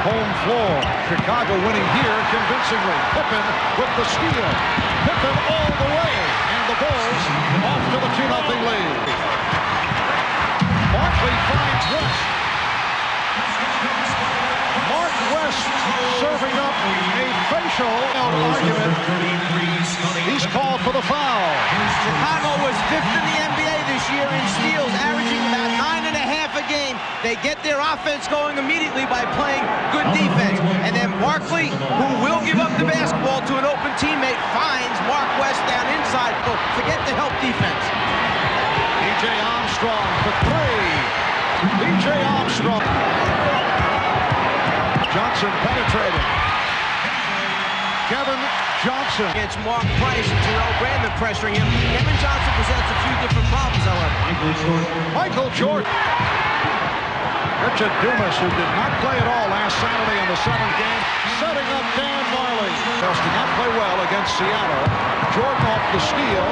home floor. Chicago winning here convincingly. Pippen with the steal. Pippen all the way. And the Bulls off to the 2-0 lead. Barkley finds West. Mark West serving up a facial argument. He's called for the foul. Chicago was 5th in the NBA this year in steals, averaging about 9.5 a game. They get their offense going immediately by playing good defense. And then Barkley, who will give up the basketball to an open teammate, finds Mark West down inside. So forget the help defense. B.J. Armstrong for three. B.J. Armstrong. Johnson penetrating. Kevin Johnson. Against Mark Price and Terrell Brandon pressuring him. Kevin Johnson presents a few different problems, however. Michael Jordan. Richard Dumas, who did not play at all last Saturday in the 7th game, setting up Dan Marley. Just did not play well against Seattle. Jordan off the steal.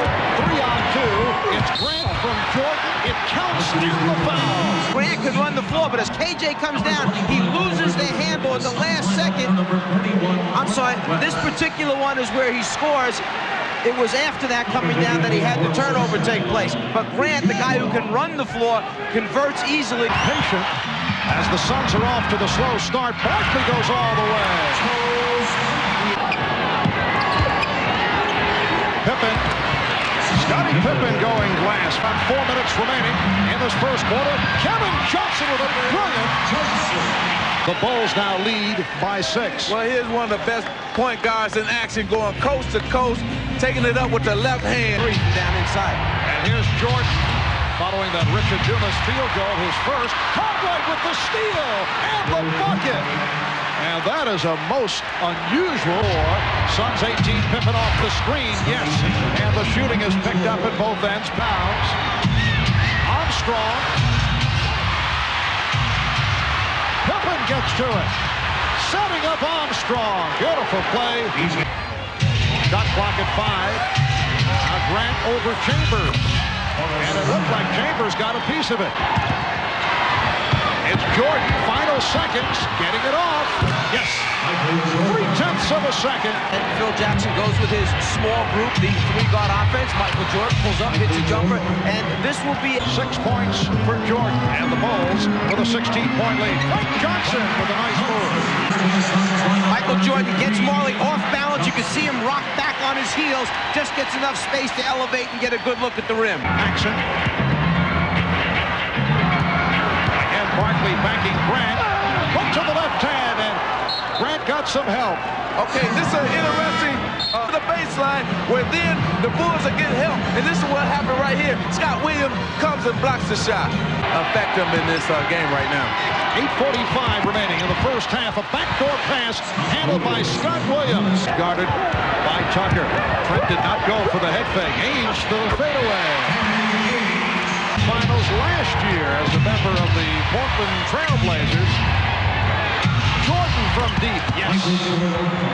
3-on-2. It's Grant from Jordan. It counts in the foul. Grant can run the floor, but as KJ comes down, he loses the handle at the last second. I'm sorry, this particular one is where he scores. It was after that coming down that he had the turnover take place. But Grant, the guy who can run the floor, converts easily. Patient as the Suns are off to the slow start. Barkley goes all the way. Pippen. Scottie Pippen going last. About 4 minutes remaining in this first quarter. Kevin Johnson with a brilliant. The Bulls now lead by 6. Well, here's one of the best point guards in action, going coast to coast, taking it up with the left hand. Down inside. And here's Jordan following that Richard Dumas field goal, his first. Cartwright with the steal and the bucket. And that is a most unusual. Suns 18, Pippen off the screen, yes. And the shooting is picked up at both ends. Pounds. Armstrong. Pippen gets to it. Setting up Armstrong. Beautiful play. Shot clock at 5. Now Grant over Chambers. And it looked like Chambers got a piece of it. It's Jordan, final seconds, getting it off. Yes, 0.3 of a second. And Phil Jackson goes with his small group, the 3-guard offense. Michael Jordan pulls up, hits a jumper, and this will be 6 points for Jordan and the Bulls with a 16-point lead. Frank Johnson with a nice move. Michael Jordan gets Marley off balance. You can see him rock back on his heels. Just gets enough space to elevate and get a good look at the rim. Action. Barkley backing Grant. Put to the left hand, and Grant got some help. Okay, this is interesting. The baseline where then the Bulls are getting help. And this is what happened right here. Scott Williams comes and blocks the shot. Affect him in this game right now. 8:45 remaining in the first half. A backdoor pass handled by Scott Williams. Guarded by Tucker. Trent did not go for the head fake. Ainge to the fadeaway. Finals last year as a member of the Portland Trailblazers. Jordan from deep. Yes.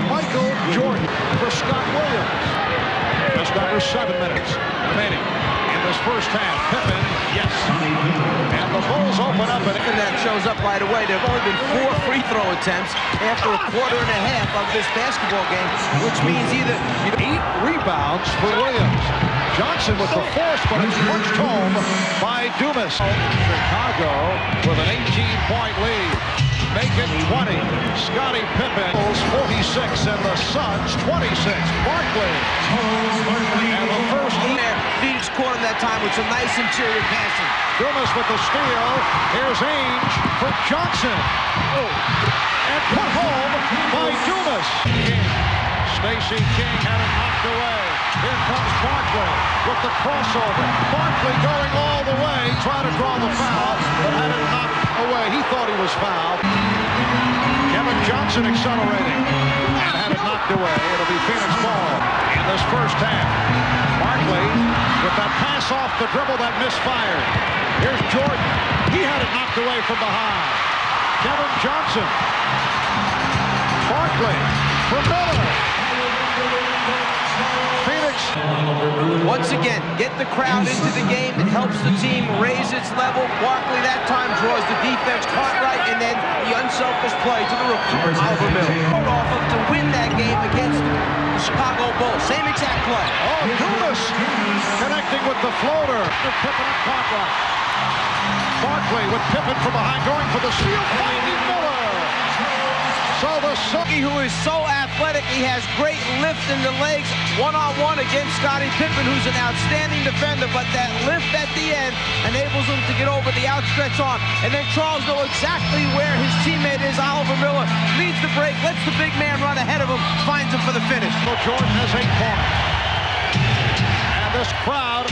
Michael Jordan for Scott Williams. Just under 7 minutes remaining in this first half. Pippen, yes. And the Bulls open up. And that shows up right away. There have only been 4 free throw attempts after a quarter and a half of this basketball game, which means either 8 rebounds for Williams. Johnson with the force, but it's punched home by Dumas. Chicago with an 18-point lead. Make it 20. Scottie Pippen, 46, and the Suns 26. Barkley. And the first Phoenix caught him that time with some nice interior passing. Dumas with the steal. Here's Ainge for Johnson. And put home by Dumas. Stacey King had it knocked away. Here comes Barkley with the crossover. Barkley going all the way, trying to draw the foul, but had it knocked away. He thought he was fouled. Kevin Johnson accelerating and had it knocked away. It'll be Phoenix ball in this first half. Barkley with that pass off the dribble that misfired. Here's Jordan. He had it knocked away from behind. Kevin Johnson. Barkley for Miller. Phoenix. Once again, get the crowd into the game. It helps the team raise its level. Barkley that time draws the defense. Cartwright, and then the unselfish play to the rookie. Oliver Miller off of to win that game against the Chicago Bulls. Same exact play. Oh, Dumas connecting with the floater. Pippen and Cartwright. Barkley with Pippen from behind going for the steal. Finding Miller. So the Silky, who is so athletic, he has great lift in the legs, one-on-one against Scottie Pippen, who's an outstanding defender, but that lift at the end enables him to get over the outstretched arm. And then Charles knows exactly where his teammate is. Oliver Miller leads the break, lets the big man run ahead of him, finds him for the finish. So Jordan has 8 points. And this crowd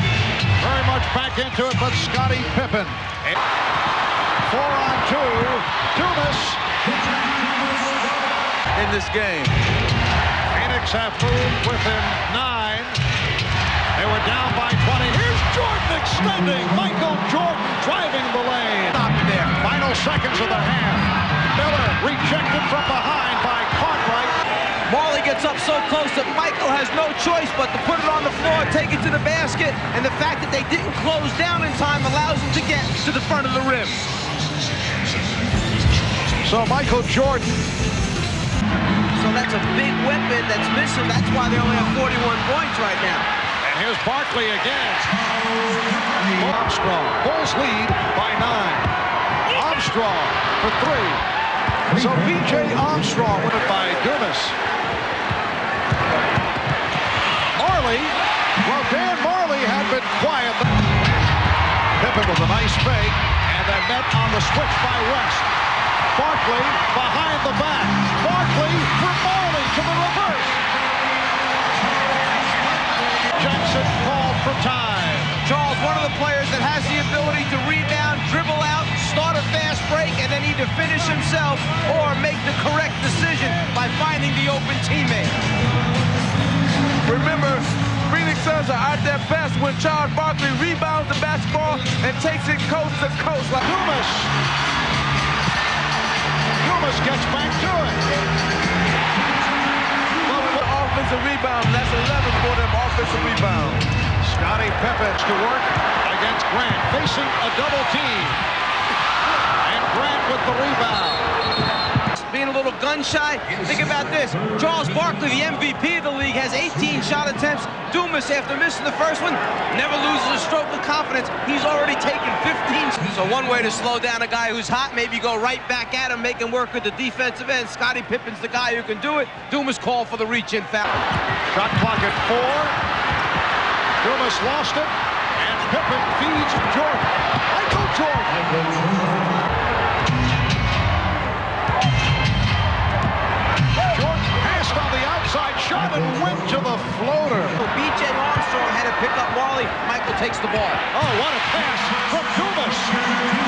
very much back into it, but Scottie Pippen. 4-on-2, Dumas. In this game. Phoenix have moved within 9. They were down by 20. Here's Jordan extending. Michael Jordan driving the lane. Stop there. Final seconds of the half. Miller rejected from behind by Cartwright. Marley gets up so close that Michael has no choice but to put it on the floor, take it to the basket, and the fact that they didn't close down in time allows him to get to the front of the rim. So Michael Jordan. So that's a big weapon that's missing. That's why they only have 41 points right now. And here's Barkley again. Armstrong. Bulls lead by 9. Armstrong for 3. So B.J. Armstrong won it by Dumas. Marley. Well, Dan Marley had been quiet. Pippen with a nice fake. And then met on the switch by West. Barkley behind the back. Barkley for Marley to the reverse. Jackson called for time. Charles, one of the players that has the ability to rebound, dribble out, start a fast break, and then either finish himself or make the correct decision by finding the open teammate. Remember, Phoenix Suns are at their best when Charles Barkley rebounds the basketball and takes it coast to coast. Like Dumas. Dumas gets back to it. offensive rebound. That's 11 for them offensive rebound. Scottie Pippen to work against Grant, facing a double team. And Grant with the rebound. Being a little gun shy, think about this. Charles Barkley, the MVP of the league, has 18 shot attempts. Dumas, after missing the first one, never loses a stroke of confidence. He's already taken 15. So one way to slow down a guy who's hot, maybe go right back at him, make him work at the defensive end. Scottie Pippen's the guy who can do it. Dumas called for the reach-in foul. Shot clock at 4. Dumas lost it, and Pippen feeds Jordan. Michael Jordan. On the outside shot and went to the floater. B.J. Armstrong had to pick up Marley. Michael takes the ball. Oh, what a pass from Dumas.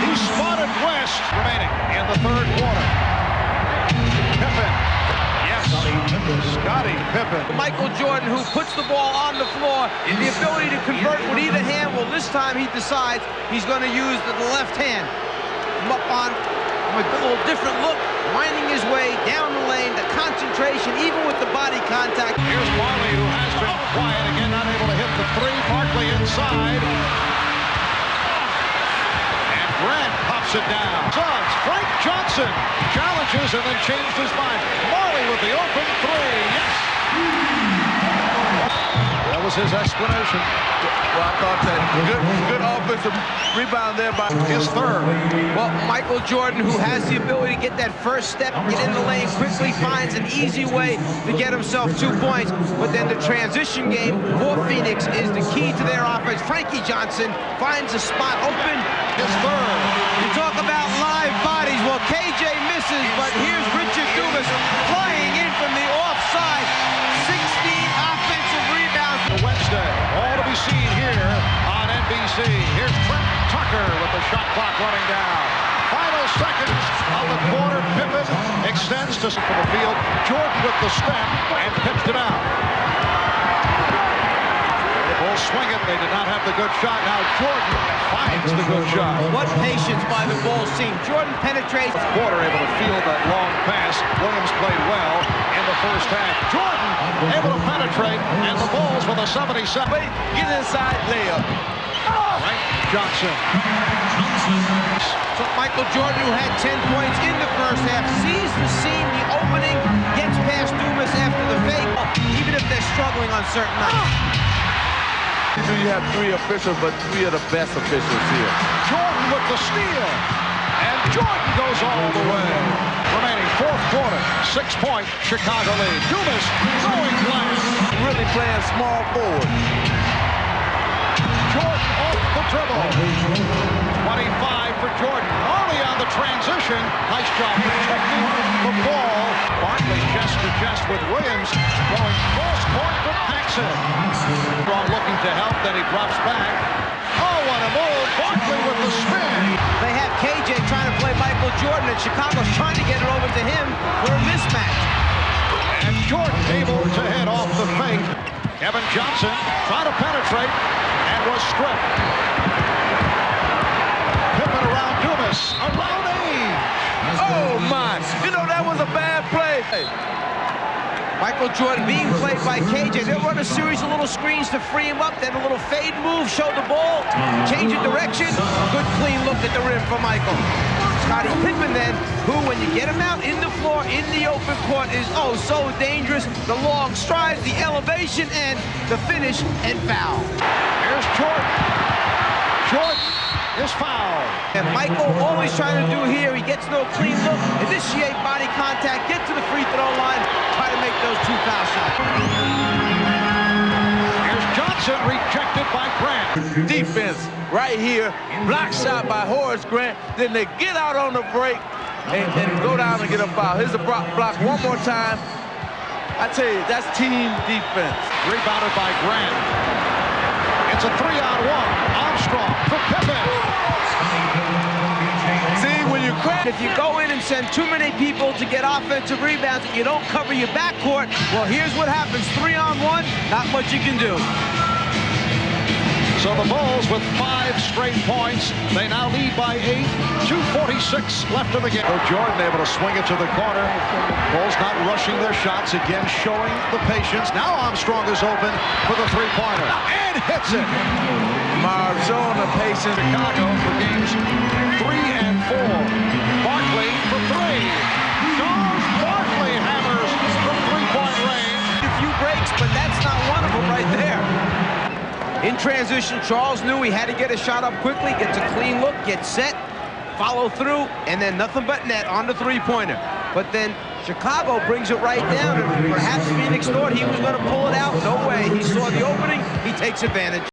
He spotted West remaining in the third quarter. Pippen. Yes. Scottie Pippen. Michael Jordan, who puts the ball on the floor, the ability to convert with either hand. Well, this time he decides he's going to use the left hand. Up on a little different look, winding his way down the lane, the concentration, even with the body contact. Here's Marley, who has been quiet again, not able to hit the three. Barkley inside. And Grant pops it down. Suns, Frank Johnson challenges and then changed his mind. Marley with the open three. Yes! That was his explanation. Well, I thought that good offensive rebound there by his third. Well, Michael Jordan, who has the ability to get that first step, get in the lane, quickly finds an easy way to get himself 2 points. But then the transition game for Phoenix is the key to their offense. Frankie Johnson finds a spot open. His third. You talk about live bodies. Well, KJ misses, but here's Richard Dumas flying in from the offside. 16 offensive rebounds. Wednesday, all to be seen here on NBC. Here's Trent Tucker with the shot clock running down. Final seconds of the quarter. Pippen extends to from the field. Jordan with the step and pitched it out. The Bulls swing it. They did not have the good shot. Now Jordan finds the good shot. What patience by the Bulls team. Jordan penetrates. Quarter able to field that long pass. Williams played well in the first half. Jordan able to penetrate, and the Bulls with a 77. Get inside layup. Right, Johnson. So Michael Jordan, who had 10 points in the first half, sees the seam. on certain nights. You have 3 officials, but 3 of the best officials here. Jordan with the steal. And Jordan goes all the way. Remaining 4th quarter, 6-point Chicago lead. Dumas going glass. Really playing small forward. Jordan off the dribble. 25 for Jordan. Early on the transition. Nice job protecting the ball. Barkley chest to chest with Williams. Going cross court for Paxson. Strong looking to help, then he drops back. Oh, what a move. Barkley with the spin. They have KJ trying to play Michael Jordan, and Chicago's trying to get it over to him for a mismatch. And Jordan able to hit off the fake. Kevin Johnson trying to penetrate and was stripped. Pippen around Dumas. Around Ainge. Oh, my. You know, that was a bad play. Michael Jordan being played by KJ. They'll run a series of little screens to free him up. Then a little fade move, show the ball, change of direction. Good clean look at the rim for Michael. Scottie Pippen then, who when you get him out in the floor, in the open court, is oh so dangerous. The long strides, the elevation, and the finish and foul. Here's Jordan. Jordan is fouled. And Michael always trying to do here, he gets no clean look, initiate body contact, get to the free throw line, try to make those 2 foul shots. Here's Johnson rejected by Grant. Defense right here. Block shot by Horace Grant. Then they get out on the break and go down and get a foul. Here's a block one more time. I tell you, that's team defense. Rebounded by Grant. It's a 3-on-1. Armstrong for Pippen. See, when you crack, If you go in and send too many people to get offensive rebounds and you don't cover your backcourt, well, here's what happens. 3-on-1, not much you can do. So the Bulls with 5 straight points. They now lead by 8. 2:46 left in the game. Jordan able to swing it to the corner. Bulls not rushing their shots. Again showing the patience. Now Armstrong is open for the 3-pointer. And hits it. Marv showing the patience. Chicago for games 3 and 4. Barkley for 3. Charles Barkley hammers from 3-point range. A few breaks, but that's not one of them right there. In transition, Charles knew he had to get a shot up quickly, gets a clean look, gets set, follow through, and then nothing but net on the 3-pointer. But then Chicago brings it right down, and perhaps Phoenix thought he was going to pull it out. No way. He saw the opening. He takes advantage.